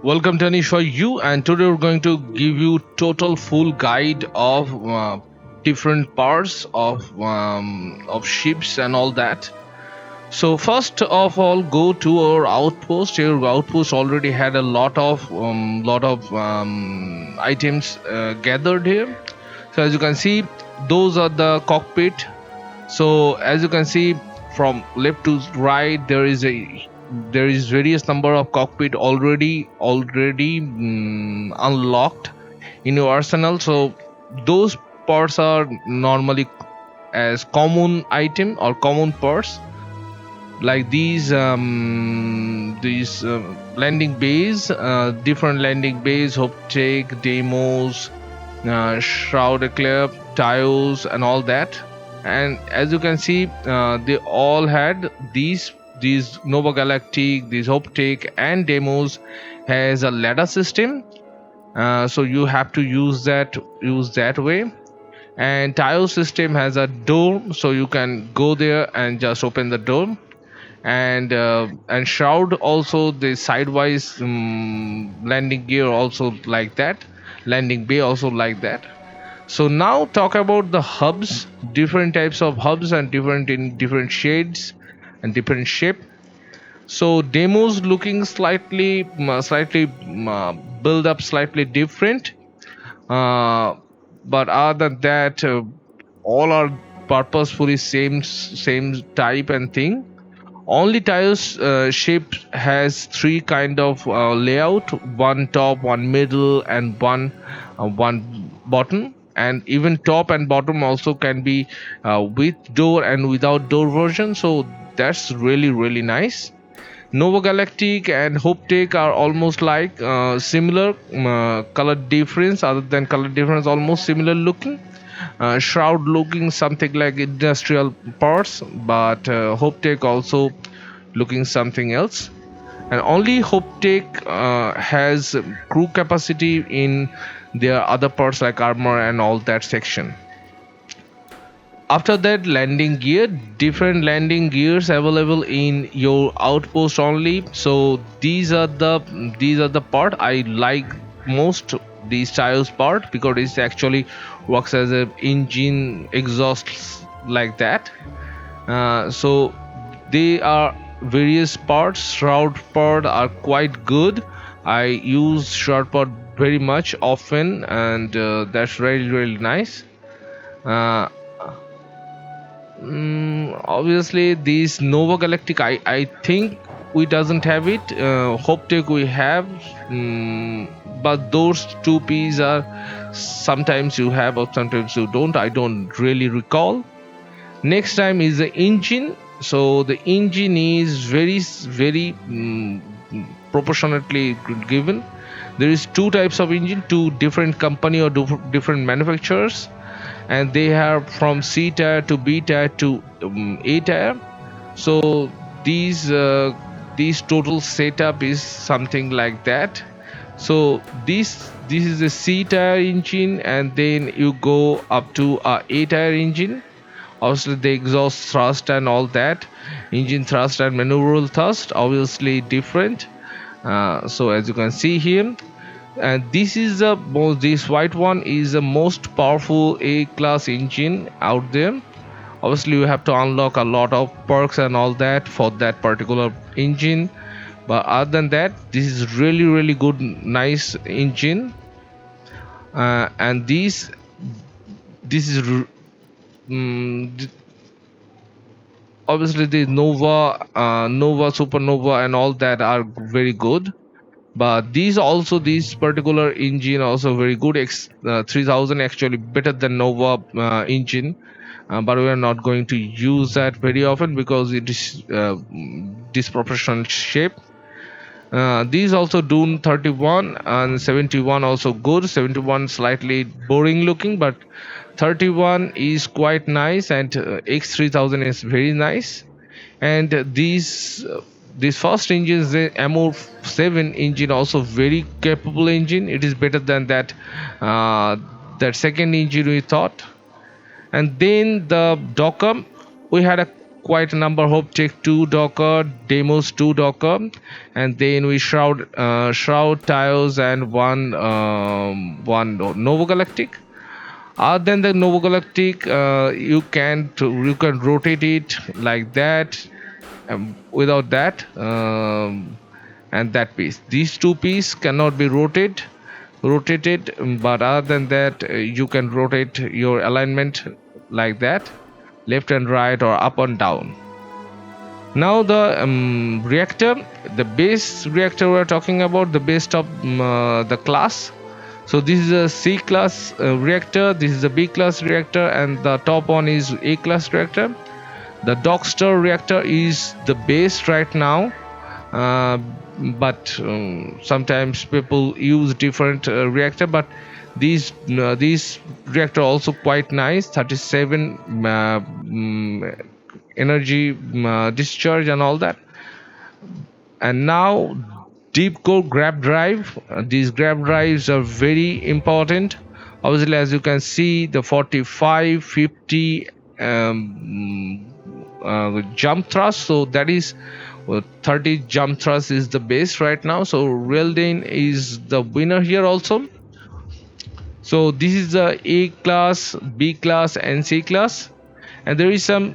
Welcome to AnishforU, and today we're going to give you total full guide of different parts of ships and all that. So first of all, go to our outpost. Your outpost already had a lot of items gathered here. So as you can see, those are the cockpit. So as you can see, from left to right, there is various number of cockpit already unlocked in your arsenal. So those parts are normally as common item or common parts, like these landing bays, different landing bays, hope take demos, shroud eclipse, tiles, and all that. And as you can see, they all had these Nova Galactic, these Optic and demos has a ladder system, so you have to use that way. And tile system has a door, so you can go there and just open the door. And shroud also, the sidewise landing gear also like that, landing bay also like that. So now talk about the hubs, different types of hubs and different in different shades and different shape. So demos looking slightly build up slightly different, uh, but other than that, all are purposefully same type and thing. Only tiles shape has three kind of layout: one top, one middle, and one bottom. And even top and bottom also can be with door and without door version. So that's really nice. Nova Galactic and Hope Take are almost like similar, color difference. Other than color difference, almost similar looking. Shroud looking something like industrial parts, but Hope Take also looking something else. And only Hope Take has crew capacity in their other parts like armor and all that section. After that, landing gear, different landing gears available in your outpost only. So these are the part I like most, these tiles part, because it actually works as a engine exhaust like that. So they are various parts. Shroud part are quite good. I use shroud part very much often, and that's really nice. uh, Obviously these Nova Galactic, I think we doesn't have it. Hope Tech we have, but those two P's are sometimes you have or sometimes you don't. I don't really recall. Next time is the engine. So the engine is very proportionately given. There is two types of engine, two different company or different manufacturers, and they have from C tier to B tier to A tier. So these total setup is something like that. So this is a C tier engine, and then you go up to A tier engine. Obviously the exhaust thrust and all that, engine thrust and maneuverable thrust obviously different. So as you can see here, and this white one is the most powerful A class engine out there. Obviously you have to unlock a lot of perks and all that for that particular engine, but other than that, this is really good, nice engine. And this is obviously the Nova, Supernova, and all that are very good. But these particular engine also very good. 3000 actually better than Nova engine, but we are not going to use that very often because it is disproportional shape. These also Dune 31 and 71 also good. 71 slightly boring looking, but 31 is quite nice, and X3000 is very nice. And these first engines, the Amor 7 engine, also very capable engine. It is better than that second engine we thought. And then the Docker, we had a quite a number of Take 2 Docker, Demos 2 Docker, and then we Shroud Tiles and one Novo Galactic. Other than the Novo Galactic, you can rotate it like that. Without that, and that piece, these two pieces cannot be rotated, but other than that, you can rotate your alignment like that, left and right or up and down. Now the reactor, the base reactor we're talking about, the base of the class. So this is a C class reactor, this is a B class reactor, and the top one is A class reactor. The Dockstar reactor is the base right now, uh, but sometimes people use different reactor. But these reactor also quite nice, 37 energy discharge and all that. And now deep core grab drive. These grab drives are very important. Obviously, as you can see, the 45 50 jump thrust, so that is 30 jump thrust is the base right now. So Realdane is the winner here also. So this is the A class, B class and C class, and there is some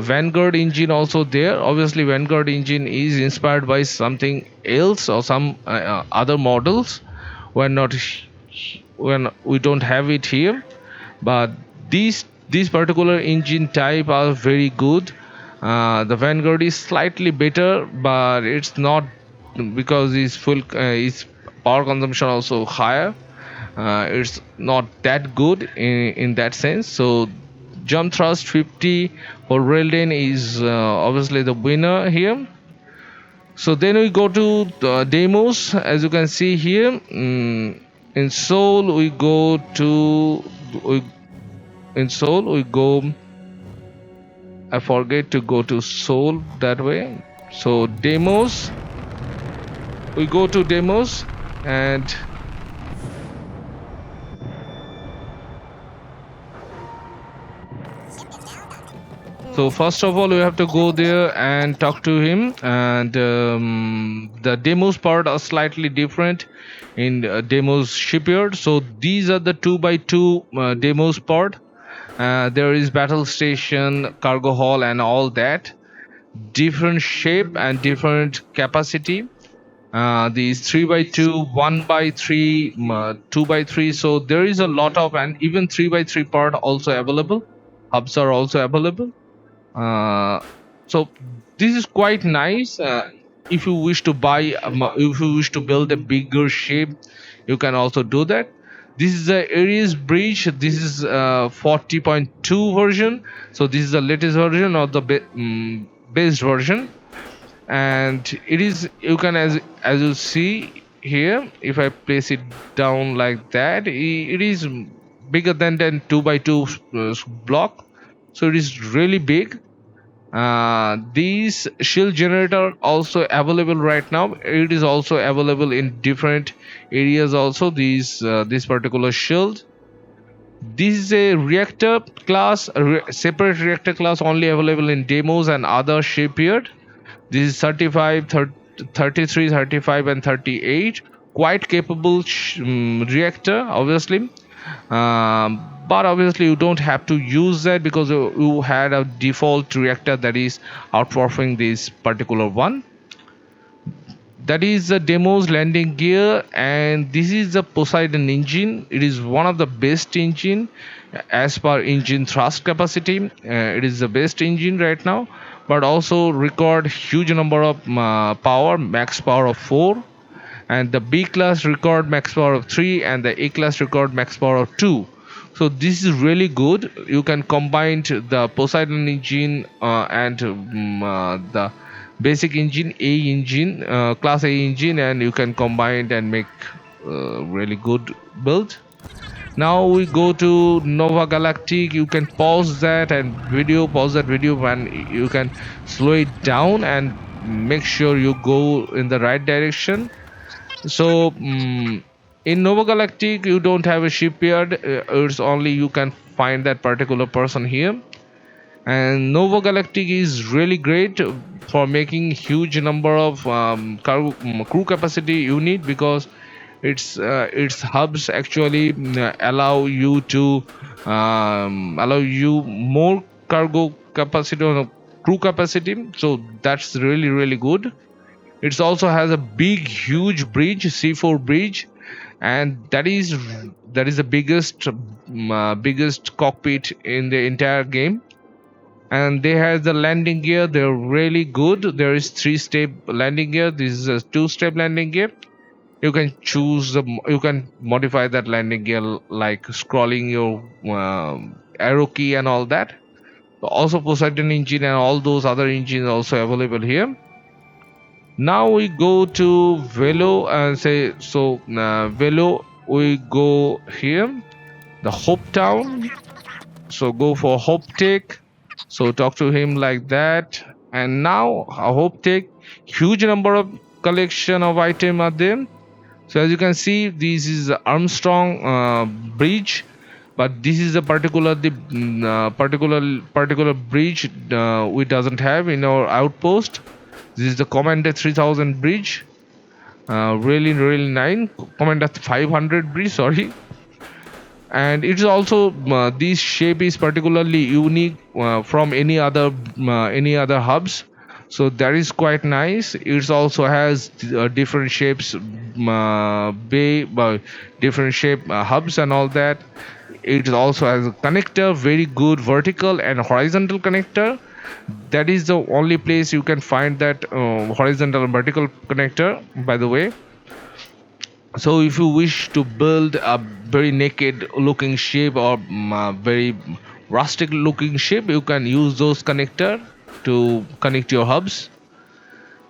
Vanguard engine also there. Obviously Vanguard engine is inspired by something else or some other models. We're not when we don't have it here, but these particular engine type are very good. The Vanguard is slightly better, but it's not, because its power consumption also higher. It's not that good in that sense. So jump thrust 50 for Realdane is obviously the winner here. So then we go to the demos. As you can see here, in Seoul we go to in Seoul we go. I forget to go to Seoul that way. So demos, we go to demos, and so first of all we have to go there and talk to him. And the demos part are slightly different in demos shipyard. So these are the 2x2 demos part. There is battle station, cargo hall and all that, different shape and different capacity. These 3x2, 1x3, 2x3. So there is a lot of, and even 3x3 part also available. Hubs are also available. So this is quite nice. If you wish to if you wish to build a bigger ship, you can also do that. This is the Aries bridge. This is 40.2 version. So this is the latest version of the base version, and it is, you can, as you see here, if I place it down like that, it is bigger than 2x2 block. So it is really big. These shield generator also available right now. It is also available in different areas also, this particular shield. This is a reactor class, separate reactor class, only available in demos and other shipyard. This is 35, 33, 35 and 38. Quite capable reactor, obviously. But obviously you don't have to use that, because you had a default reactor that is outperforming this particular one. That is the demos landing gear, and this is the Poseidon engine. It is one of the best engine as per engine thrust capacity. It is the best engine right now, but also record huge number of power, max power of 4, and the B class record max power of 3, and the A class record max power of 2. So this is really good. You can combine the Poseidon engine and the basic engine, A engine, class A engine, and you can combine and make really good build. Now we go to Nova Galactic. You can pause that video, and you can slow it down and make sure you go in the right direction. So in Nova Galactic you don't have a shipyard. It's only, you can find that particular person here. And Nova Galactic is really great for making huge number of crew capacity unit, because its hubs actually allow you to allow you more cargo capacity or crew capacity. So that's really good. It also has a big huge bridge, C4 bridge, and that is the biggest cockpit in the entire game. And they have the landing gear, they're really good. There is 3-step landing gear, this is a 2-step landing gear. You can you can modify that landing gear, like scrolling your arrow key and all that. Also Poseidon engine and all those other engines also available here. Now we go to Velo and say, so Velo, we go here, the Hope Town. So go for Hope Tech. So talk to him like that. And now a Hope Tech, huge number of collection of item are there. So as you can see, this is Armstrong bridge, but this is a particular bridge we doesn't have in our outpost. This is the Commander 3000 bridge. Really nice. Commander 500 bridge, sorry. And it is also this shape is particularly unique from any other hubs. So that is quite nice. It also has different shapes, different shape hubs and all that. It also has a connector, very good vertical and horizontal connector. That is the only place you can find that horizontal and vertical connector, by the way. So if you wish to build a very naked looking ship or very rustic looking ship, you can use those connector to connect your hubs.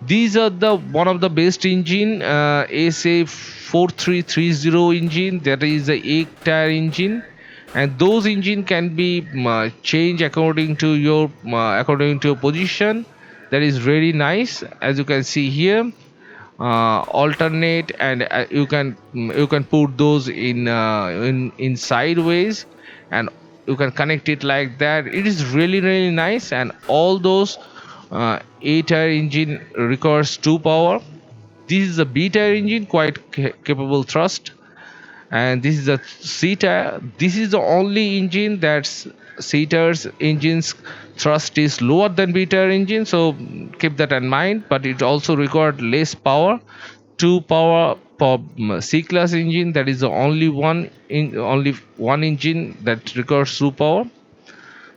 These are the one of the best engine, SA4330 engine. That is the 8-tire engine, and those engine can be changed according to your position. That is very nice, as you can see here. Alternate, and you can put those in sideways, and you can connect it like that. It is really nice. And all those 8-tire engine requires 2 power. This is a B-tire engine, quite capable thrust, and this is a C-tire. This is the only engine that's C-tire's engines thrust is lower than B-tire engine, so keep that in mind. But it also required less power, 2 power for C-class engine. That is the only one engine that requires 2 power.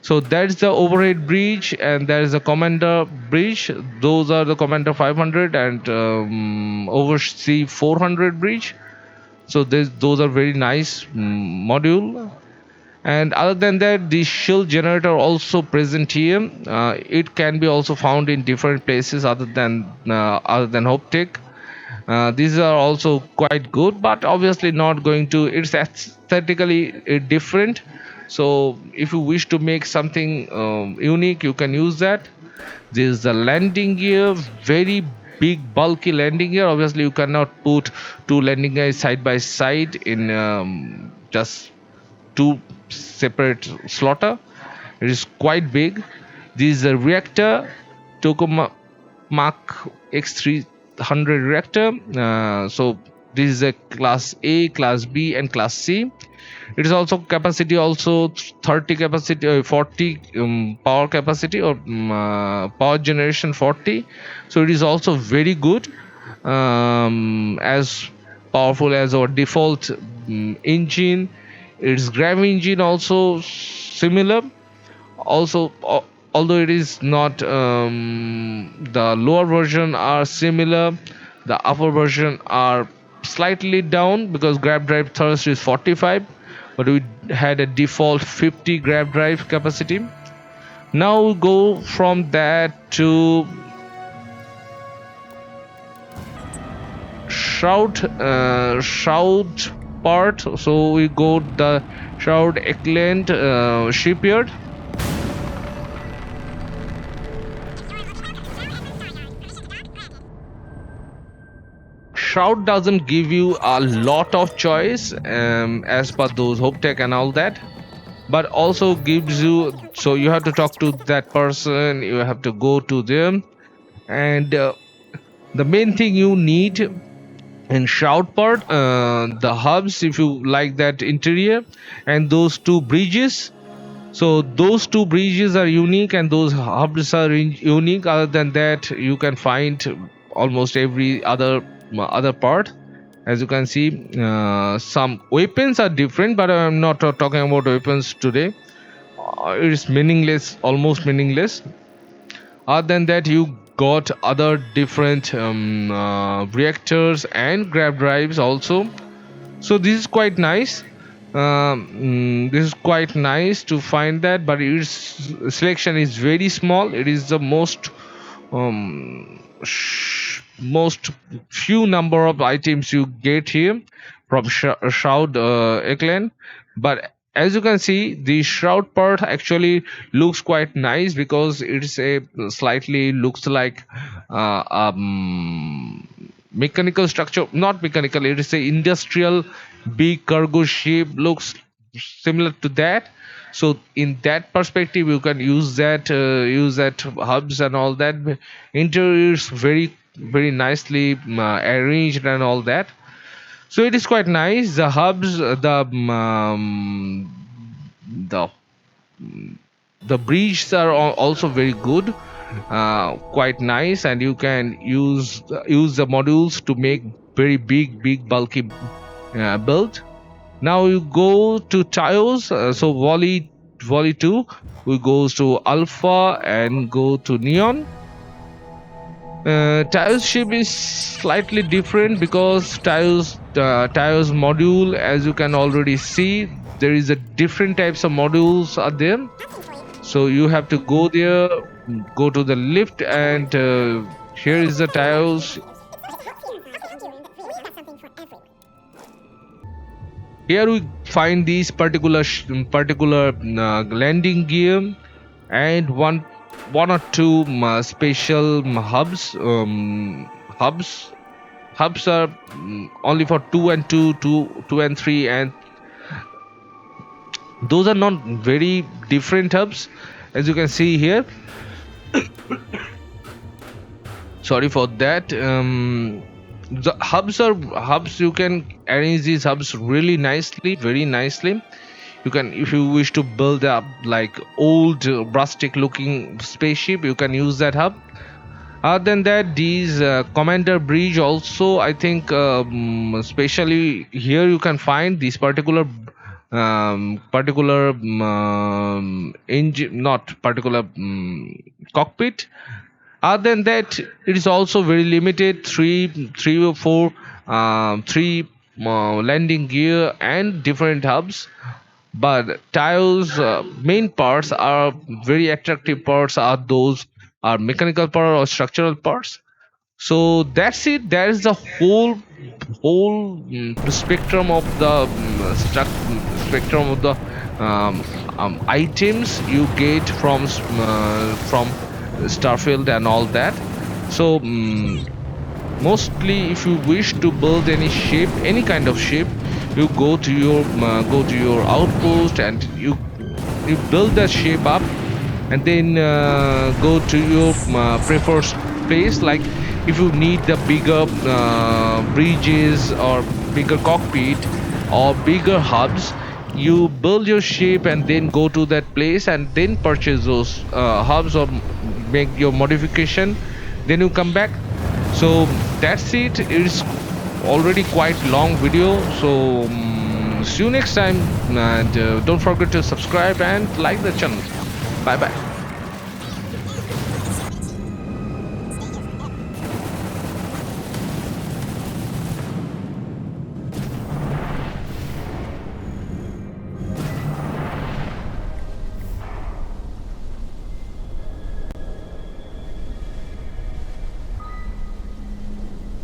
So that's the overhead bridge, and there is a Commander bridge. Those are the Commander 500 and Oversea 400 bridge. So those are very nice module. And other than that, the shield generator also present here. It can be also found in different places other than Hope Tech. These are also quite good, but obviously not going to. It's aesthetically different. So if you wish to make something unique, you can use that. This is the landing gear, very big bulky landing gear. Obviously you cannot put 2 landing gears side by side in just 2 separate slaughter. It is quite big. This is a reactor, Tokamak X300 reactor. So this is a class A, class B and class C. It is also capacity, also 30 capacity, 40 power capacity, or power generation 40. So it is also very good, as powerful as our default engine. Its grav engine also similar. Also, although it is not, the lower version are similar, the upper version are slightly down, because grab drive thrust is 45, but we had a default 50 grab drive capacity. Now we go from that to shroud part. So we go the Shroud Eckland shipyard. Shroud doesn't give you a lot of choice as per those Hope Tech and all that. but also gives you, so you have to talk to that person, you have to go to them. And the main thing you need in shout part, the hubs if you like that interior, and those two bridges. So those two bridges are unique and those hubs are unique. Other than that, you can find almost every other part. As you can see, some weapons are different, but I'm not talking about weapons today. It is meaningless, almost meaningless. Other than that, you got other different reactors and grab drives also. So this is quite nice. This is quite nice to find that, but its selection is very small. It is the most few number of items you get here from Shroud Eggland. But as you can see, the shroud part actually looks quite nice because it's a slightly looks like mechanical structure, not mechanical, it is a industrial big cargo ship, looks similar to that. So in that perspective you can use that hubs and all that. Interior is very nicely arranged and all that. So it is quite nice. The hubs, the the bridges are also very good, quite nice, and you can use the modules to make very big bulky build. Now you go to tiles. So volley 2, we goes to alpha and go to neon. Tiles ship is slightly different because tiles module, as you can already see, there is a different types of modules are there. So you have to go there, go to the lift, and here is the tiles. Here we find these particular landing gear and one or two special hubs. Hubs are only for 2 and 2 and 3, and those are not very different hubs, as you can see here. Sorry for that. The hubs, you can arrange these hubs really nicely, very nicely. You can, if you wish to build up like old rustic looking spaceship, you can use that hub. Other than that, these commander bridge also, I think, especially here you can find this particular engine, not particular cockpit. Other than that, it is also very limited, three or four three landing gear and different hubs. But tiles main parts are very attractive parts, are those are mechanical part or structural parts. So that's it. That is the whole spectrum of the spectrum of the items you get from Starfield and all that. So mostly if you wish to build any ship, any kind of ship, you go to your outpost and you build the ship up, and then go to your preferred place. Like if you need the bigger bridges or bigger cockpit or bigger hubs, you build your ship and then go to that place and then purchase those hubs or make your modification, then you come back. So that's it. It's already quite long video, so see you next time, and don't forget to subscribe and like the channel. Bye bye.